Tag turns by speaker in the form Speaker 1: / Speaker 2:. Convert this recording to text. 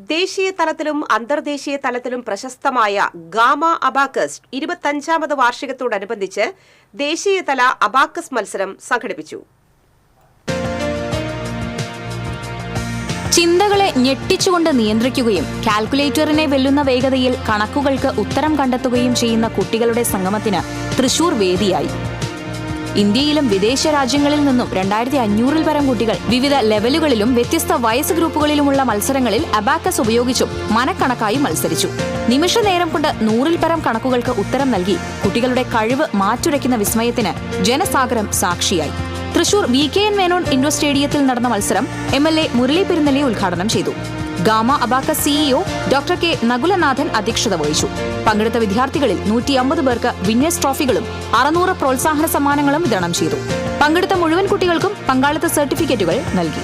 Speaker 1: ദേശീയ തലത്തിലും അന്തർദേശീയ തലത്തിലും പ്രശസ്തമായ ഗാമ അബാക്കസ് 25ാമത് വാർഷികത്തോടനുബന്ധിച്ച് ദേശീയതല അബാക്കസ് മത്സരം സംഘടിപ്പിച്ചു.
Speaker 2: ചിന്തകളെ ഞെട്ടിച്ചുകൊണ്ട് നിയന്ത്രിക്കുകയും കാൽക്കുലേറ്ററിനെ വെല്ലുന്ന വേഗതയിൽ കണക്കുകൾക്ക് ഉത്തരം കണ്ടെത്തുകയും ചെയ്യുന്ന കുട്ടികളുടെ സംഗമത്തിന് തൃശൂർ വേദിയായി. ഇന്ത്യയിലും വിദേശ രാജ്യങ്ങളിൽ നിന്നും 2500-ൽ പരം കുട്ടികൾ വിവിധ ലെവലുകളിലും വ്യത്യസ്ത വയസ്സ് ഗ്രൂപ്പുകളിലുമുള്ള മത്സരങ്ങളിൽ അബാക്കസ് ഉപയോഗിച്ചും മനക്കണക്കായി മത്സരിച്ചു. നിമിഷ നേരം കൊണ്ട് 100-ൽ പരം കണക്കുകൾക്ക് ഉത്തരം നൽകി കുട്ടികളുടെ കഴിവ് മാറ്റുരയ്ക്കുന്ന വിസ്മയത്തിന് ജനസാഗരം സാക്ഷിയായി. തൃശൂർ VKN മേനോൻ ഇൻഡോർ സ്റ്റേഡിയത്തിൽ നടന്ന മത്സരം MLA മുരളി പെരുന്നലി ഉദ്ഘാടനം ചെയ്തു. Gamma abacus CEO doctor K നകുലനാഥൻ അധ്യക്ഷത വഹിച്ചു. പങ്കെടുത്ത വിദ്യാർത്ഥികളിൽ 150 പേർക്ക് വിന്നേഴ്സ് ട്രോഫികളും 600 പ്രോത്സാഹന സമ്മാനങ്ങളും വിതരണം ചെയ്തു. പങ്കെടുത്ത മുഴുവൻ കുട്ടികൾക്കും പങ്കാളിത്ത സർട്ടിഫിക്കറ്റുകൾ നൽകി.